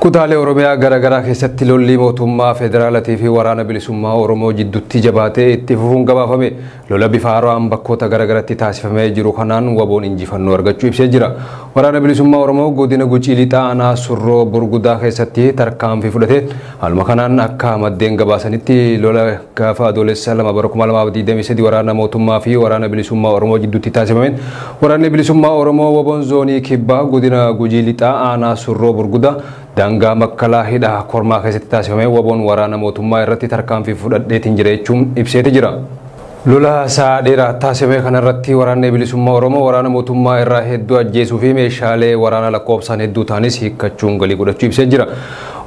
Kutaalee Oromiyaa garaagaraa keessatti lolli mootummaa federaalaatii fi waraana bilisummaa Oromoo jidduutti jabaatee itti fufuun gabaafame. Lola bifa haaraan bakkoota garaagaraatti taasifamee jiru kanaan waboon injifannoo argachuu ibsee jira. Waraana bilisummaa Oromoo godina Gucii Lixaa aanaa Surroo Burgudaa keessatti tarkaanfii fudhate. Haaluma kanaan akka maddeen gabaasanitti lola gaafa adoolessa 2023 waraana mootummaa fi waraana bilisummaa Oromoo jidduutti taasifameen waraanni bilisummaa Oromoo waboon zoonii kibbaa godina Gucii Lixaa aanaa Surroo Burgudaa Danga makkalaa hidha kormaa keessatti taasifame waboon waraana mootummaa irratti tarkaanfii fudhadheetiin jira jechuun ibseeti jira. Lola sa'a dheeraa taasifame kanarratti waraanni bilisummaa Oromoo waraana mootummaa irraa hedduu ajjeesuu fi meeshaalee waraana lakkoofsaan hedduu ta'anis hiikkachuun galii godhachuu ibsee jira.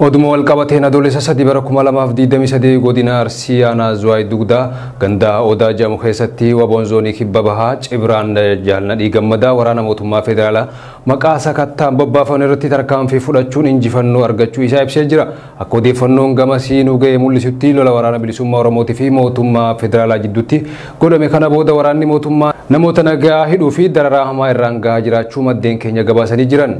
Oduma wal qabateen adoolessa 2023 godina Arsii aanaa Zuwaay Dugdaa gandaa Odaa jedhamu keessatti waboon zoonii kibba bahaa Cibraan Jaalnadhii Gammadaa waraana mootummaa federaalaa maqaa sakattaan bobbaafame irratti tarkaanfii fudhachuun injifannoo argachuu isaa ibsee jira. Akka odeeffannoon gamasii nu ga'e mul'isutti lola waraana bilisummaa Oromootii fi mootummaa federaalaa jidduutti godhame kana booda waraanni mootummaa namoota nagaa hidhuu fi dararaa hamaa irraan gahaa jiraachuu maddeen keenya gabaasanii jiran.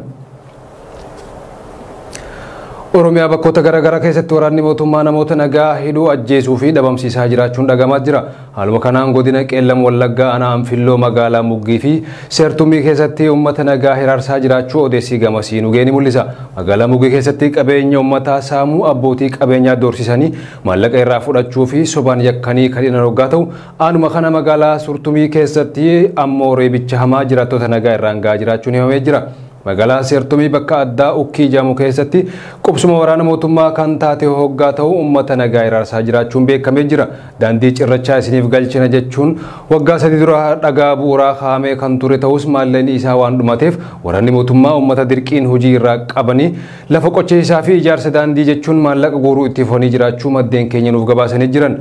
Oromiyaa bakkoota garaagaraa keessatti waraanni mootummaa namoota nagaa hidhuu ajjeesuu fi dhabamsiisaa jiraachuun dhagamaa jira. Haaluma kanaan godina Qeellam Wallaggaa aanaa Anfilloo magaalaa Muggii fi Seertumii keessatti uummata nagaa hiraarsaa jiraachuu odeessii gamasii nu ga'e ni mul'isa. Magaalaa Muggii keessatti qabeenya uummataa saamuu abbootii qabeenyaa doorsisanii maallaqa irraa fudhachuu fi sobaan yakkanii kan hidhan hoggaa ta'u aanuma kana magaalaa Seertumii keessatti ammoo reebicha hamaa jiraattota nagaa irraan gahaa jiraachuun himamee jira. Magaalaa Seertumii bakka addaa Ukkii jedhamu keessatti qubsuma waraana mootummaa kan taate hoggaa ta'u uummata nagaa hiraarsaa jiraachuun beekamee jira. Daandii cirrachaa isiniif galchina jechuun waggaa 3 dura dhagaa bu'uuraa kaa'amee kan ture ta'us maallaqni isaa waan dhumateef waraanni mootummaa uummata dirqiin hojii irraa qabanii lafa qochiisaa fi ijaarsa daandii jechuun maallaqa guuruu itti fufanii jiraachuu maddeen keenya nuuf gabaasanii jiran.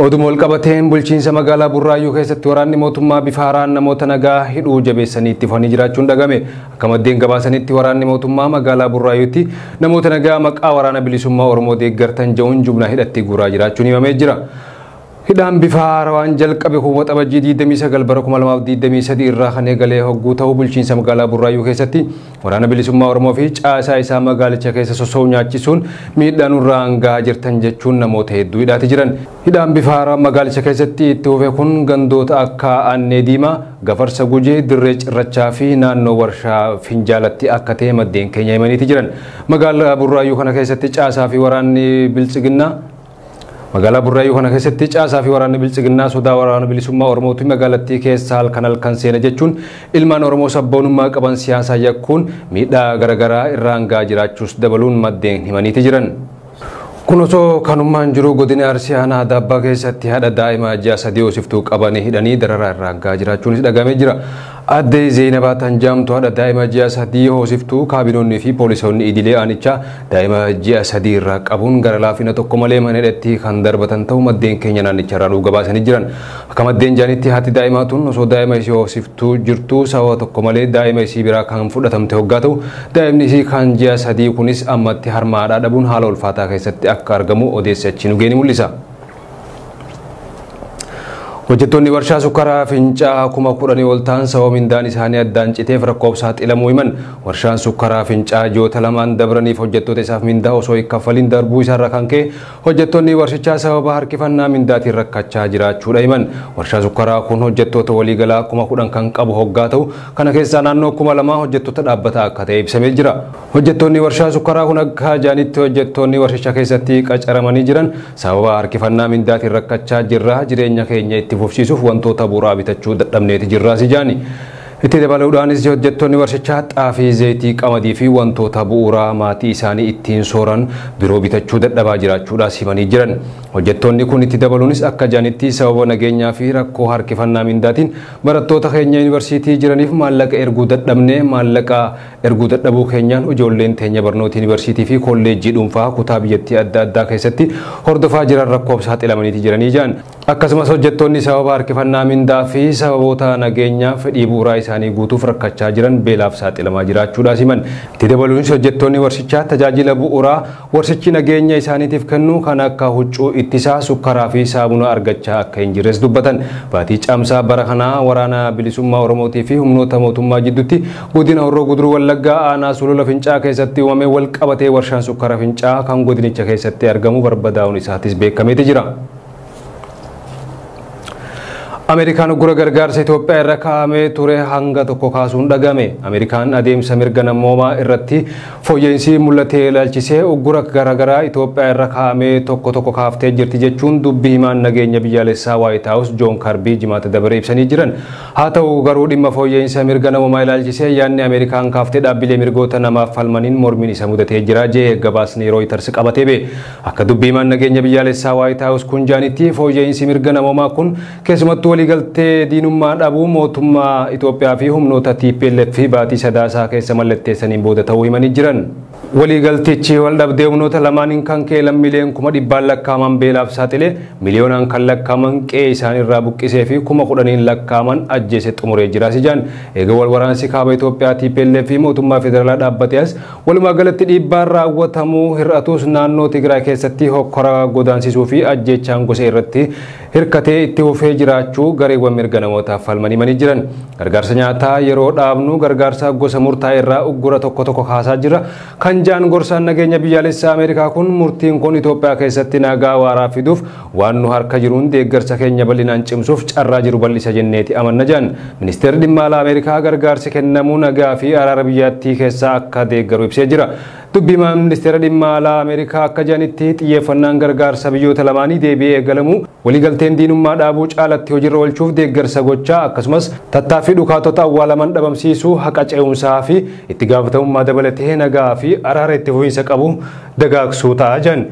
Oduma wal qabateen bulchiinsa magaalaa Burraayyuu keessatti waraanni mootummaa bifa haaraan namoota nagaa hidhuu jabeessanii itti fufanii jiraachuun dhagame. Akka maddeen gabaasanitti waraanni mootummaa magaalaa Burraayyuutti namoota nagaa maqaa waraana bilisummaa Oromoo deeggartan jedhuun jumlaa hidhatti guuraa jiraachuun himamee jira. Hidhaan bifa haaraan jalqabe kuuwwa xabajjii 29 bara 2023 irraa kan eegalee hogguu ta'uu bulchiinsa magaalaa Burraayyuu keessatti waraana bilisummaa Oromoo fi caasaa isaa magaalicha keessa sosso'uu nyaachisuun miidhaan irraan gahaa jirtan jechuun namoota hedduu hidhaati jiran. Hidhaan bifa haaraan magaalicha keessatti itti fufe kun gandoota akka Annee Diimaa, Gafarsa Gujee, Dirree Cirrachaa fi naannoo warshaa Finjaalatti akka ta'e maddeen keenya himaniiti jiran. Magaalaa Burraayyuu kana keessatti caasaa fi waraanni bilchiginnaa Magaalaa Burraayyuu kana keessatti caasaa fi waraanni bilchiginnaa sodaa waraana bilisummaa Oromootti magaalattii keessa halkan seena jechuun ilmaan Oromoo sabboonummaa qaban siyaasaa yakkuun miidhaa garaagaraa irraan gahaa jiraachuus dabaluun maddeen himaniiti jiran. Kun osoo kanummaan jiru godina Arsii aanaa Daabbaa keessatti haadha daa'ima ji'a 3 hoosiftuu qabanii hidhanii dararaa irraan gahaa jiraachuunis dhagamee jira. Adde Zeenabaa Tanjaamtu haadha daa'ima ji'a 3 hoosiftuu kaabinoonni fi poolisoonni idilee aanichaa daa'ima ji'a 3 irraa qabuun gara laafina tokko malee mana hidhatti kan darbatan ta'uu maddeen keenya naannicha irraa gabaasanii jiran. Akka maddeen jaanitti haati daa'imaa tun osoo daa'ima isii hoosiftuu jirtu sababa tokko malee daa'ima isii biraa kan fudhatamte hoggaa ta'u daa'imni isii kan ji'a 3 kunis ammatti harmaadhaa dhabuun haala ulfaataa keessatti akka argamu odeessi achi nu ga'e ni mul'isa. Hojjettoonni warshaa sukkaraa Fincaa 10,000 ol ta'an sababa mindaan isaanii addaan citeef rakkoof saaxilamuu himan. Warshaan sukkaraa Fincaa ji'oota lamaan dabraniif hojjettoota isaaf mindaa osoo hin kaffaliin darbuu isaarra kan ka'e hojjettoonni warshichaa sababa harkifannaa mindaatiin rakkachaa jiraachuudha himan. Warshaa sukkaraa kun hojjettoota waliigalaa 10,000 kan qabu hoggaa ta'u kana keessaa naannoo 2,000 hojjettoota dhaabbataa akka ta'e ibsamee jira. Hojjettoonni warshaa sukkaraa kun akka jaanitti hojjettoonni warshicha keessatti qacaramanii jiran sababa harkifannaa mindaatiin rakkachaa jirra jireenya keenya itti fufsiisuuf wantoota bu'uuraa bitachuu dadhabneeti jirraa si jaani. Itti dabaluudhaanis hojjettoonni warshichaa xaafii, zayitii, qamadii fi wantoota bu'uuraa maatii isaanii ittiin sooran biroo bitachuu dadhabaa jiraachuudhaas himanii jiran. Hojjettoonni kun itti dabaluunis akka jaanitti sababa nageenyaa fi rakkoo harkifannaa mindaatiin barattoota keenya yuunivarsiitii jiraniif maallaqa erguu dadhabnee maallaqa erguu dadhabuu keenyaan ijoolleen teenya barnoota yuunivarsiitii fi kolleejjii dhuunfaa kutaa biyyattii adda addaa keessatti hordofaa jiran rakkoof saaxilamaniiti jiranii jiran. Akkasumas hojjettoonni sababa harkifannaa mindaa fi sababoota nageenyaa fedhii bu'uuraa isaanii guutuuf rakkachaa jiran beelaaf saaxilamaa jiraachuudhaas himan. Itti dabaluunis hojjettoonni warshichaa tajaajila bu'uuraa warshichi nageenya isaaniitiif kennu kan akka huccuu ittisaa, sukkaraa fi saabuna argachaa akka hin jirres dubbatan. Baatii caamsaa bara kanaa waraana bilisummaa Oromootii fi humnoota mootummaa jidduutti godina Horroo Guduruu Wallaggaa aanaa Sulula Fincaa keessatti uumamee wal qabatee warshaan sukkara Fincaa kan godinicha keessatti argamu barbadaa'uun isaatis beekameeti jira. Amerikaan uggura gargaarsa Itoophiyaa irra kaa'amee ture hanga tokko kaasuun dhagame. Amerikaan adeemsa mirga namoomaa irratti fooyya'insi mul'atee ilaalchisee uggura garaagaraa Itoophiyaa irra kaa'amee tokko kaaftee jirti jechuun dubbii himaan nageenya biyyaalessaa White House John Kirby jimaata dabaree ibsanii jiran. Haa ta'u garuu dhimma fooyya'insa mirga namoomaa ilaalchisee yaadni Amerikaan kaaftee dhaabbilee mirgoota namaaf falmaniin mormiin isa mudatee jira jedhee gabaasni Reuters qabatee ba'e. Akka dubbii himaan nageenya biyyaalessaa White House kun jaanitti fooyya'insi mirga namoomaa kun keessumattuu waliigaltee diinummaa dhabuu mootummaa Itoophiyaa fi humnoota TPLF fi baatii sadaasaa keessa mallatteessaniin booda ta'uu himanii jiran. Waliigaltichi wal dhabdee humnoota lamaaniin kan ka'e lammiileen 100,000 lakkaaman beelaaf saaxile, miliyoonaan kan lakkaaman qe'ee isaanirraa buqqisee fi 10,000 lakkaaman ajjeese xumuree jiraas ijaan. Eega wal waraansi kaaba Itoophiyaa TPLF fi mootummaa federaalaa dhaabbatee as walumaa galatti dhiibbaan raawwatamuu hir'atus naannoo Tigraay keessatti hokkora godaansisuu fi ajjeechaan gosa irratti hirkatee itti fufee jiraachuu gareewwan mirga namootaaf falmanii himanii jiran. Gargaarsa nyaataa yeroo dhaabnu gargaarsa gosa murtaa'e irraa uggura tokko kaasaa jira. Kan jaan gorsaan nageenya biyyaalessaa Ameerikaa kun murtiin kun Itoophiyaa keessatti nagaa waaraa fiduuf waan nu harka jiruun deeggarsa keenya bal'inaan cimsuuf carraa jiru bal'isa jenneeti amanna jaan. Ministeerri dhimma alaa Ameerikaa gargaarsi kennamuu nagaa fi araara biyyattii keessaa akka deeggaru ibsee jira. Dubbii himaan ministeera dhimma alaa Ameerikaa akka jaanitti xiyyeeffannaan gargaarsa biyyoota lamaanii deebi'ee eegalamu waliigalteen diinummaa dhaabuu caalatti hojiirra oolchuuf deeggarsa gochaa akkasumas tattaaffii dhukaatota awwaalaman dhabamsiisuu haqa ce'umsaa fi itti gaafatamummaa dabalatee nagaa fi araara itti fufiinsa qabu dagaagsuu ta'a jedhan.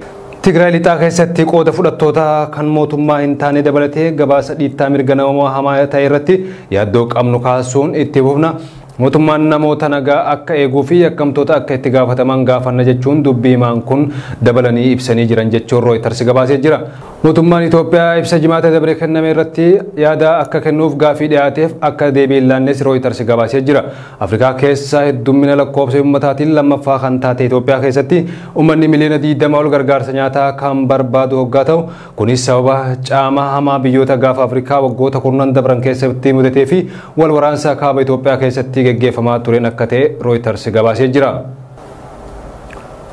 Tigraay lixaa keessatti qooda fudhattoota kan mootummaa hin taane dabalatee gabaasa dhiittaa mirga namoomaa hamaa ta'e irratti yaaddoo qabnu kaasuun itti fufna. Mootummaan namoota nagaa akka eeguu fi yakkamtoota akka itti gaafataman gaafanna jechuun dubbii himaan kun dabalanii ibsanii jiran jechuun Reuters gabaasee jira. Mootummaan Itoophiyaa ibsa jimaata dabaree kenname irratti yaada akka kennuuf gaafii dhiyaateef akka deebiin laannes Reuters gabaasee jira. Afrikaa keessa heddummina lakkoofsa ummataatiin lammaffaa kan taate Itoophiyaa keessatti uummanni miliyoona 20 ol gargaarsa nyaataa kan barbaadu hoggaa ta'u kunis sababa caama hamaa biyyoota gaafa Afrikaa waggoota kurnan dabran keessatti mudatee fi wal waraansa kaaba Itoophiyaa keessatti geggeeffamaa tureen akka ta'e Reuters gabaasee jira.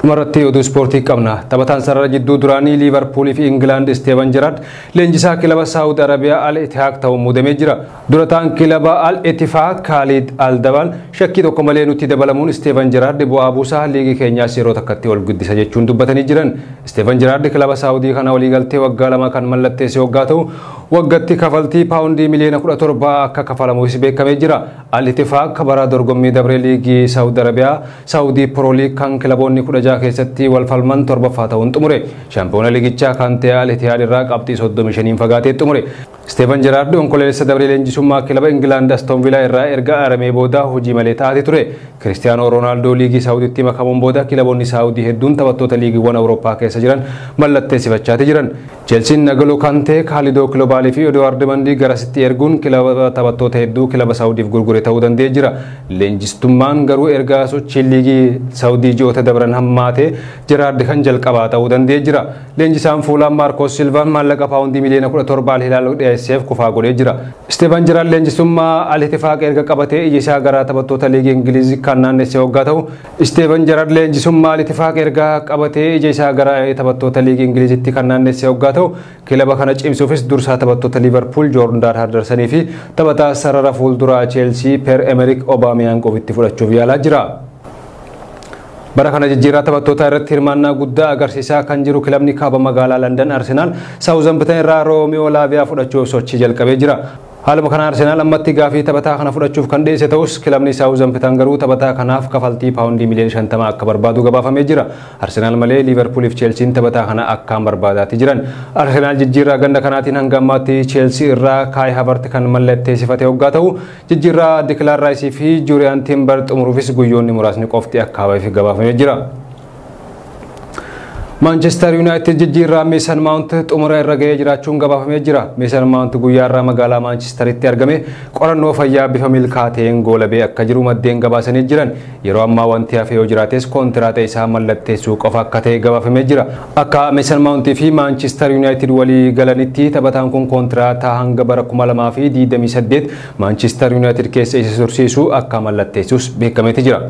Dhumarratti oduu ispoortii qabna. Taphataan sarara jidduu duraanii Liivarpuulii fi Ingilaand Steven Gerrard leenjisaa kilaba Saawud Arabiyaa Al Ittihad ta'uun muudamee jira. Durataan kilaba Al Ittihad Khalid Al-Dabal shakkii tokko malee nutti dabalamuun Steven Gerrard bu'aa buusaa liigii keenyaas yeroo takkatti ol guddisa jechuun dubbatanii jiran. Steven Gerrard kilaba Saawudii kana waliigaltee waggaa 2 kan mallatteesse waggaa ta'u waggatti kafaltii paawundii miliyoona 17 akka kafalamuus beekamee jira. Al Ittihad bara dorgommii dabree liigii Saawud Arabiyaa Saawudii Pro League kan kilaboonni 16 keessatti wal falman torbaffaa ta'uun xumure. Shaampiyoona liigichaa kan ta'e Al Ittihad irraa qabxii 35 fagaatee xumure. Steven Gerrard onkololeessa dabree leenjisummaa kilaba Ingilaand Aston Villa irraa erga aaramee booda hojii malee taa'ee ture. Cristiano Ronaldo liigii Saawudiitti makamuun booda kilaboonni Saawudii hedduun taphattoota liigiiwwan Awurooppaa keessa jiran mallatteessifachaa jiran. Chelsiin N'Golo Kante, Khalidoo Kilobaalii fi Edouard Mendy garasitti erguun kilaba taphattoota hedduu kilaba Saawudiif gurgure ta'uu danda'ee jira. Leenjistummaan garuu erga sochiin liigii Saawudii ji'oota dabran hammaate Gerrard kan jalqabaa ta'uu danda'ee jira. Leenjisaan Fuulaan Maarkos Silvaan maallaqa paawundii miliyoona 17 Al Hilaal dhiyeesseef kufaa godhee jira. Steven Gerrard leenjistummaa Al Ittihad erga qabatee ija isaa gara taphattoota liigii Ingiliizii kan naannessee waggaa ta'u Steven Gerrard leenjisummaa Al Ittihad erga qabatee ija isaa gara taphattoota liigii Ingiliiziitti kan naannessee waggaa ta'u kilaba kana cimsuufis dursaa taphattoota Liverpool Jordan Hendersonii fi taphataa sarara fuulduraa Chelsea Pierre-Emerick Aubameyang ofitti fudhachuuf yaalaa jira. Bara kana jijjiirraa taphattoota irratti hirmaannaa guddaa agarsiisaa kan jiru kilabni kaaba magaalaa London Arsenal Southampton irraa Romeo Lavia fudhachuuf sochii jalqabee jira. Haaluma kana Arsenal ammatti gaafii taphataa kana fudhachuuf kan dhiyeesse ta'us kilabni Southampton garuu taphataa kanaaf kafaltii paawundii miliyoona 50 akka barbaadu gabaafamee jira. Arsenal malee Liverpool fi Chelsea taphataa kana akkaan barbaadaati jiran. Arsenal jijjiirraa ganda kanaatiin hanga ammaatti Chelsea irraa Kai Havertz kan mallatteessifate waggaa ta'u jijjiirraa Declan Rice fi Julian Timber xumuruufis guyyoonni muraasni qofti akka hafaaf gabaafamee jira. Manchester United jijjiirraa Mason Mount xumura irra ga'ee jiraachuun gabaafamee jira. Mason Mount guyyaarraa magaalaa Manchesteritti argame qorannoo fayyaa bifa milkaa'een goolabee akka jiru maddeen gabaasanii jiran. Yeroo ammaa wanti hafee yoo jiraates kontiraata isaa mallatteessuu qofa akka ta'e gabaafamee jira. Akka Mason Mount fi Manchester United walii galanitti taphataan kun kontiraata hanga bara 2028 Manchester United keessa isa tursiisu akka mallatteessus beekameeti jira.